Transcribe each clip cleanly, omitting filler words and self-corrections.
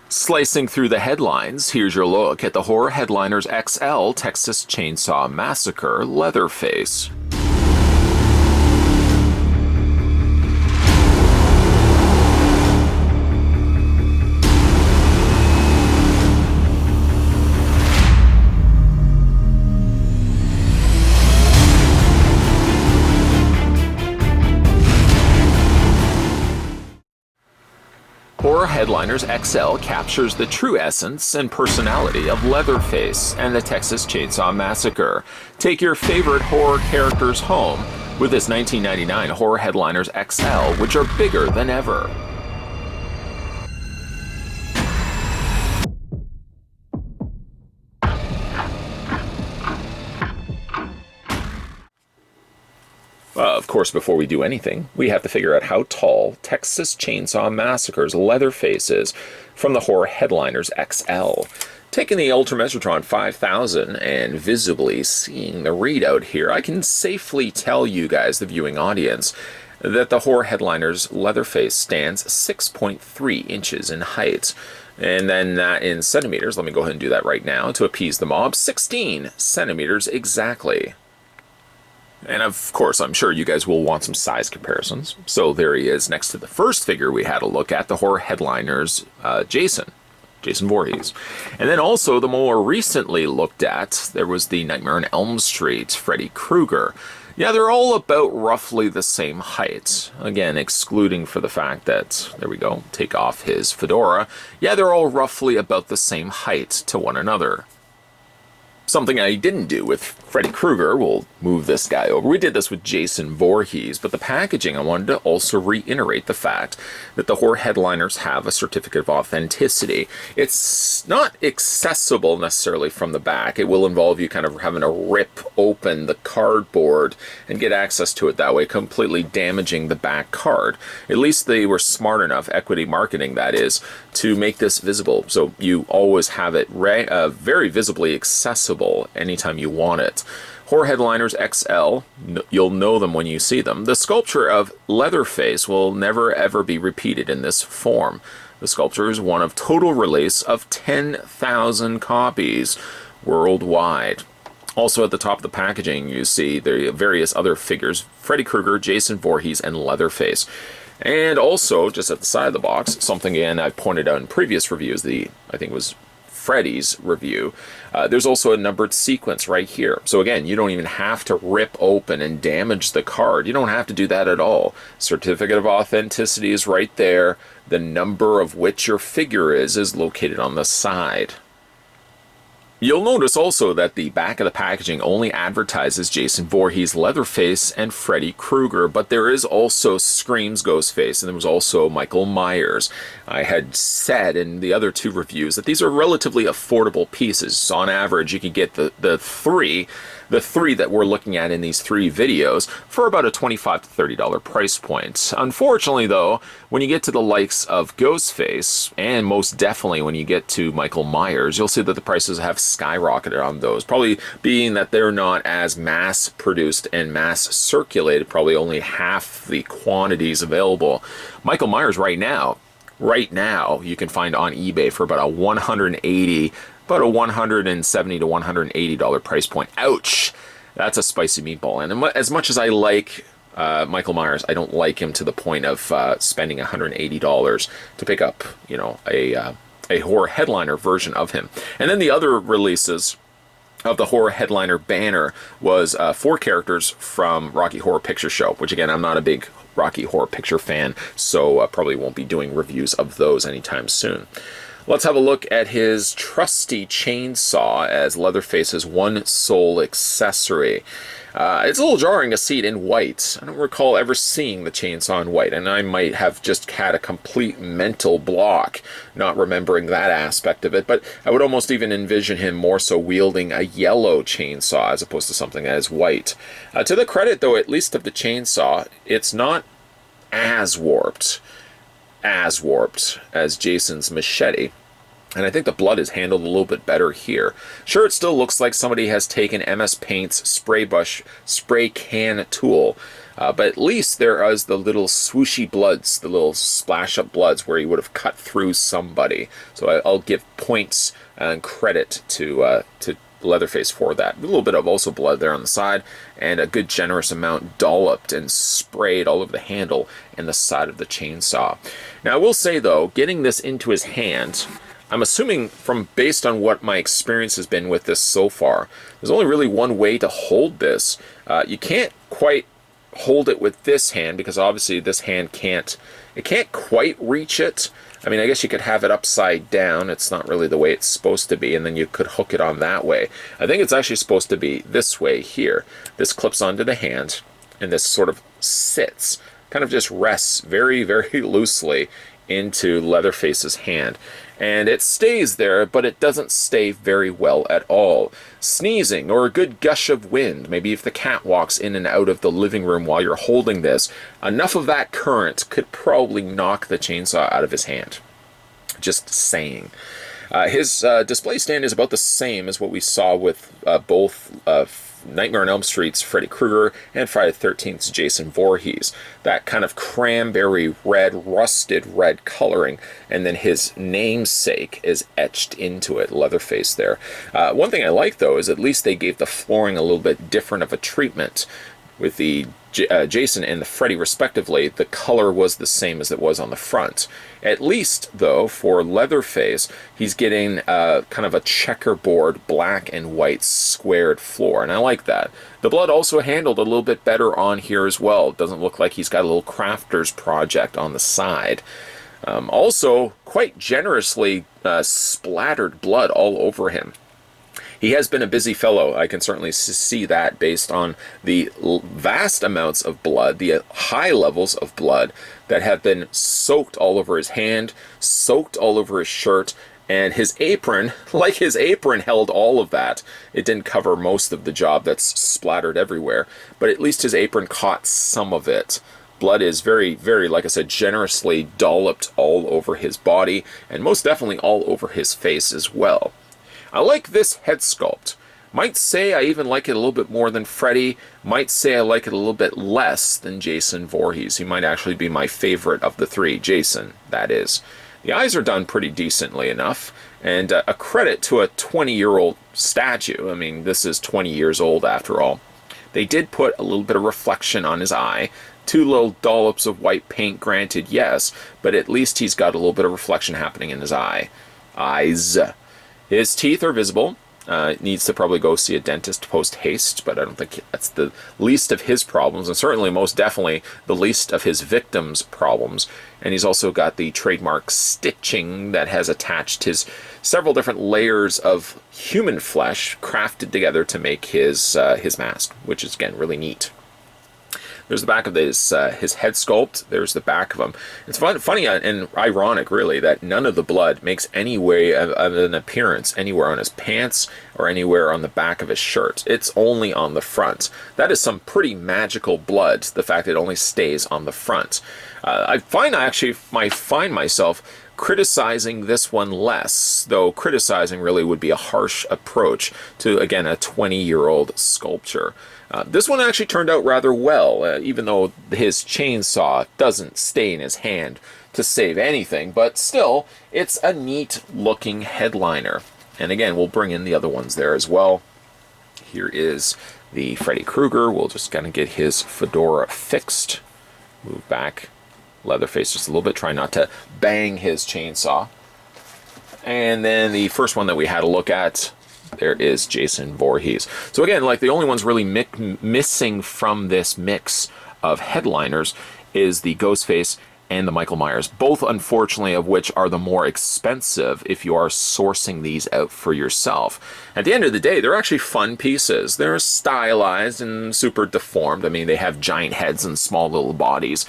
Slicing through the headlines, here's your look at the Horror Headliners XL Texas Chainsaw Massacre Leatherface. Horror Headliners XL captures the true essence and personality of Leatherface and the Texas Chainsaw Massacre. Take your favorite horror characters home with this 1999 Horror Headliners XL, which are bigger than ever. Of course, before we do anything, we have to figure out how tall Texas Chainsaw Massacre's Leatherface is from the Horror Headliners XL. Taking the Ultramesotron 5000 and visibly seeing the readout here, I can safely tell you guys, the viewing audience, that the Horror Headliners Leatherface stands 6.3 inches in height. And then that in centimeters, let me go ahead and do that right now to appease the mob, 16 centimeters exactly. And of course, I'm sure you guys will want some size comparisons. So there he is next to the first figure we had a look at, the Horror Headliners, Jason Voorhees. And then also the more recently looked at, there was the Nightmare on Elm Street, Freddy Krueger. Yeah, they're all about roughly the same height. Again, excluding for the fact that, there we go, take off his fedora. Yeah, they're all roughly about the same height to one another. Something I didn't do with Freddy Krueger, we'll move this guy over. We did this with Jason Voorhees, but the packaging, I wanted to also reiterate the fact that the Horror Headliners have a certificate of authenticity. It's not accessible necessarily from the back. It will involve you kind of having to rip open the cardboard and get access to it that way, completely damaging the back card. At least they were smart enough, equity marketing that is, to make this visible. So you always have it very visibly accessible anytime you want it. Horror Headliners XL, you'll know them when you see them. The sculpture of Leatherface will never ever be repeated in this form. The sculpture is one of total release of 10,000 copies worldwide. Also at the top of the packaging you see the various other figures, Freddy Krueger, Jason Voorhees, and Leatherface. And also, just at the side of the box, something again I've pointed out in previous reviews, I think it was Freddy's review, there's also a numbered sequence right here. So again, you don't even have to rip open and damage the card. You don't have to do that at all. Certificate of authenticity is right there. The number of which your figure is located on the side. You'll notice also that the back of the packaging only advertises Jason Voorhees, Leatherface, and Freddy Krueger, but there is also Scream's Ghostface, and there was also Michael Myers. I had said in the other two reviews that these are relatively affordable pieces. So on average, you can get the three that we're looking at in these three videos for about a $25 to $30 price point. Unfortunately, though, when you get to the likes of Ghostface, and most definitely when you get to Michael Myers, you'll see that the prices have skyrocketed on those, probably being that they're not as mass-produced and mass-circulated, probably only half the quantities available. Michael Myers right now, you can find on eBay for about a $170 to $180 price point. Ouch! That's a spicy meatball. And as much as I like Michael Myers, I don't like him to the point of spending $180 to pick up, you know, a horror headliner version of him. And then the other releases of the horror headliner banner was 4 characters from Rocky Horror Picture Show, which again, I'm not a big Rocky Horror Picture fan, so probably won't be doing reviews of those anytime soon. Let's have a look at his trusty chainsaw as Leatherface's one sole accessory. It's a little jarring to see it in white. I don't recall ever seeing the chainsaw in white, and I might have just had a complete mental block not remembering that aspect of it, but I would almost even envision him more so wielding a yellow chainsaw as opposed to something that is white. To the credit, though, at least of the chainsaw, it's not as warped as Jason's machete. And I think the blood is handled a little bit better here. Sure, it still looks like somebody has taken MS Paint's spray can tool, But at least there is the little swooshy bloods, the little splash up bloods where he would have cut through somebody. So I'll give points and credit to Leatherface for that. A little bit of also blood there on the side, and a good generous amount dolloped and sprayed all over the handle and the side of the chainsaw. Now I will say though, getting this into his hand, I'm assuming from based on what my experience has been with this so far, there's only really one way to hold this. You can't quite hold it with this hand because obviously this hand can't quite reach it. I mean, I guess you could have it upside down. It's not really the way it's supposed to be, and then you could hook it on that way. I think it's actually supposed to be this way here. This clips onto the hand, and this sort of sits, kind of just rests very, very loosely into Leatherface's hand. And it stays there, but it doesn't stay very well at all. Sneezing or a good gush of wind, maybe if the cat walks in and out of the living room while you're holding this, enough of that current could probably knock the chainsaw out of his hand. Just saying. His display stand is about the same as what we saw with both Nightmare on Elm Street's Freddy Krueger and Friday the 13th's Jason Voorhees. That kind of cranberry red, rusted red coloring, and then his namesake is etched into it, Leatherface there. One thing I like though is at least they gave the flooring a little bit different of a treatment. With the Jason and the Freddy respectively, the color was the same as it was on the front. At least, though, for Leatherface, he's getting kind of a checkerboard black and white squared floor, and I like that. The blood also handled a little bit better on here as well. It doesn't look like he's got a little crafter's project on the side. Also, quite generously splattered blood all over him. He has been a busy fellow. I can certainly see that based on the vast amounts of blood, the high levels of blood that have been soaked all over his hand, soaked all over his shirt, and his apron, like his apron held all of that. It didn't cover most of the job that's splattered everywhere, but at least his apron caught some of it. Blood is very, very, like I said, generously dolloped all over his body, and most definitely all over his face as well. I like this head sculpt. Might say I even like it a little bit more than Freddy. Might say I like it a little bit less than Jason Voorhees. He might actually be my favorite of the three. Jason, that is. The eyes are done pretty decently enough. And a credit to a 20-year-old statue. I mean, this is 20 years old after all. They did put a little bit of reflection on his eye. 2 little dollops of white paint, granted, yes. But at least he's got a little bit of reflection happening in his eyes. His teeth are visible. Needs to probably go see a dentist post-haste, but I don't think that's the least of his problems, and certainly most definitely the least of his victims' problems. And he's also got the trademark stitching that has attached his several different layers of human flesh crafted together to make his mask, which is, again, really neat. There's the back of his head sculpt. There's the back of him. It's funny and ironic, really, that none of the blood makes any way of an appearance anywhere on his pants or anywhere on the back of his shirt. It's only on the front. That is some pretty magical blood, the fact it only stays on the front. I might find myself criticizing this one less, though criticizing really would be a harsh approach to, again, a 20-year-old sculpture. This one actually turned out rather well, even though his chainsaw doesn't stay in his hand to save anything, but still, it's a neat-looking headliner. And again, we'll bring in the other ones there as well. Here is the Freddy Krueger. We'll just kind of get his fedora fixed. Move back Leatherface just a little bit, try not to bang his chainsaw. And then the first one that we had a look at, there is Jason Voorhees. So again, like the only ones really missing from this mix of headliners is the Ghostface and the Michael Myers, both unfortunately of which are the more expensive if you are sourcing these out for yourself. At the end of the day, they're actually fun pieces. They're stylized and super deformed. I mean, they have giant heads and small little bodies.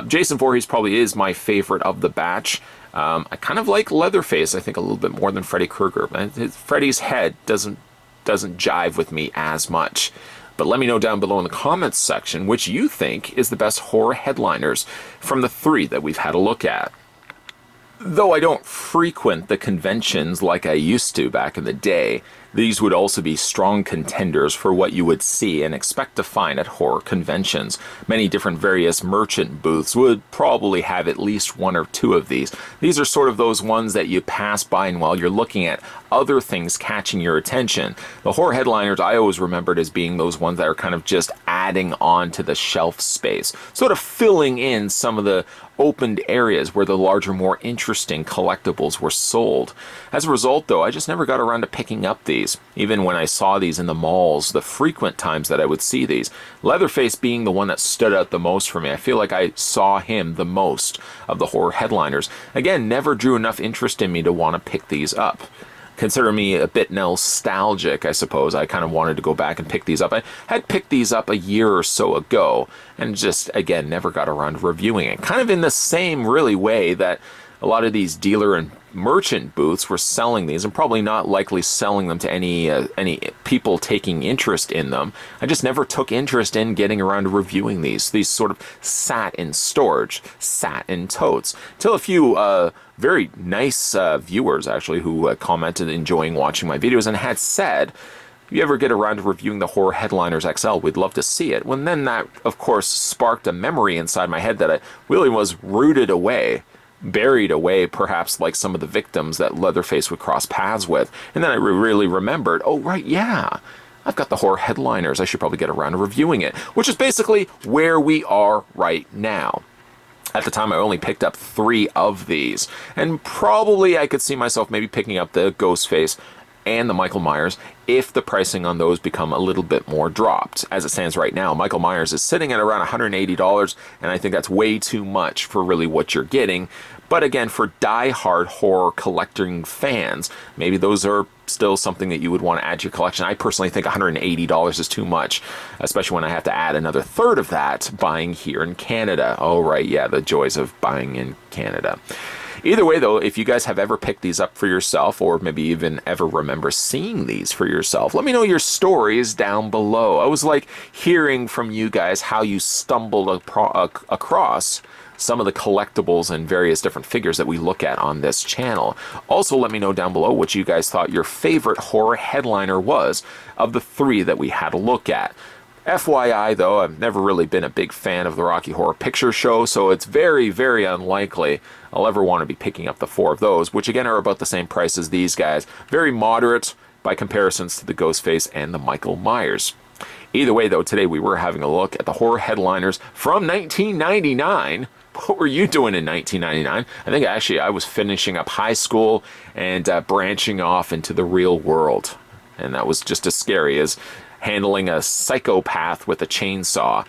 Jason Voorhees probably is my favorite of the batch. I kind of like Leatherface, I think, a little bit more than Freddy Krueger. Freddy's head doesn't jive with me as much. But let me know down below in the comments section which you think is the best horror headliners from the 3 that we've had a look at. Though I don't frequent the conventions like I used to back in the day, These would also be strong contenders for what you would see and expect to find at horror conventions. Many different various merchant booths would probably have at least one or two of these. These are sort of those ones that you pass by and while you're looking at other things catching your attention. The horror headliners I always remembered as being those ones that are kind of just adding on to the shelf space, sort of filling in some of the opened areas where the larger, more interesting collectibles were sold. As a result, though, I just never got around to picking up these. Even when I saw these in the malls, the frequent times that I would see these, Leatherface being the one that stood out the most for me. I feel like I saw him the most of the horror headliners. Again, never drew enough interest in me to want to pick these up. Consider me a bit nostalgic, I suppose. I kind of wanted to go back and pick these up. I had picked these up a year or so ago and just, again, never got around to reviewing it. Kind of in the same really way that a lot of these dealer and merchant booths were selling these, and probably not likely selling them to any people taking interest in them. I just never took interest in getting around to reviewing these. These sort of sat in storage, sat in totes, till a few very nice viewers actually who commented enjoying watching my videos and had said, if you ever get around to reviewing the Horror Headliners XL, we'd love to see it. When then that, of course, sparked a memory inside my head that I really was rooted away, buried away, perhaps like some of the victims that Leatherface would cross paths with. And then I really remembered, oh, right, yeah, I've got the Horror Headliners. I should probably get around to reviewing it, which is basically where we are right now. At the time, I only picked up 3 of these, and probably I could see myself maybe picking up the Ghostface and the Michael Myers if the pricing on those become a little bit more dropped. As it stands right now, Michael Myers is sitting at around $180, and I think that's way too much for really what you're getting. But again, for die-hard horror collecting fans, maybe those are still something that you would want to add to your collection. I personally think $180 is too much, especially when I have to add another third of that buying here in Canada. Oh, right, yeah, the joys of buying in Canada. Either way, though, if you guys have ever picked these up for yourself, or maybe even ever remember seeing these for yourself, let me know your stories down below. I was like hearing from you guys how you stumbled across some of the collectibles and various different figures that we look at on this channel. Also, let me know down below what you guys thought your favorite horror headliner was of the 3 that we had a look at. FYI, though, I've never really been a big fan of the Rocky Horror Picture Show, so it's very, very unlikely I'll ever want to be picking up the 4 of those, which again are about the same price as these guys. Very moderate by comparisons to the Ghostface and the Michael Myers. Either way, though, today we were having a look at the horror headliners from 1999. What were you doing in 1999? I think actually I was finishing up high school and branching off into the real world. And that was just as scary as handling a psychopath with a chainsaw.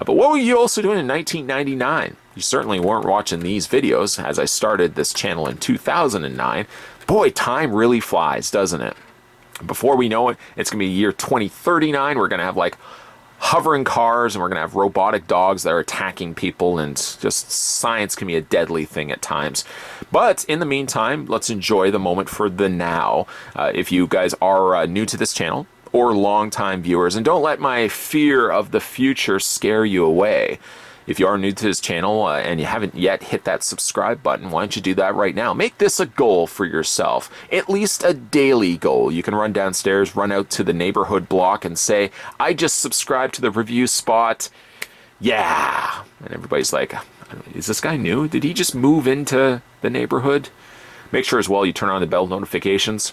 But what were you also doing in 1999? You certainly weren't watching these videos, as I started this channel in 2009. Boy, time really flies, doesn't it? Before we know it, it's going to be year 2039. We're going to have like hovering cars, and we're going to have robotic dogs that are attacking people, and just science can be a deadly thing at times. But in the meantime, let's enjoy the moment for the now. If you guys are new to this channel, or longtime viewers, and don't let my fear of the future scare you away. If you are new to this channel and you haven't yet hit that subscribe button, why don't you do that right now? Make this a goal for yourself, at least a daily goal. You can run downstairs, run out to the neighborhood block and say, I just subscribed to the review spot. Yeah. And everybody's like, is this guy new? Did he just move into the neighborhood? Make sure as well you turn on the bell notifications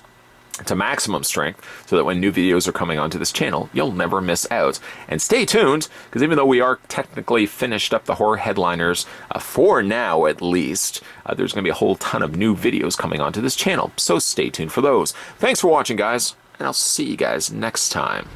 to maximum strength so that when new videos are coming onto this channel, you'll never miss out. And stay tuned, because even though we are technically finished up the horror headliners, for now at least, there's going to be a whole ton of new videos coming onto this channel, so stay tuned for those. Thanks for watching, guys, and I'll see you guys next time.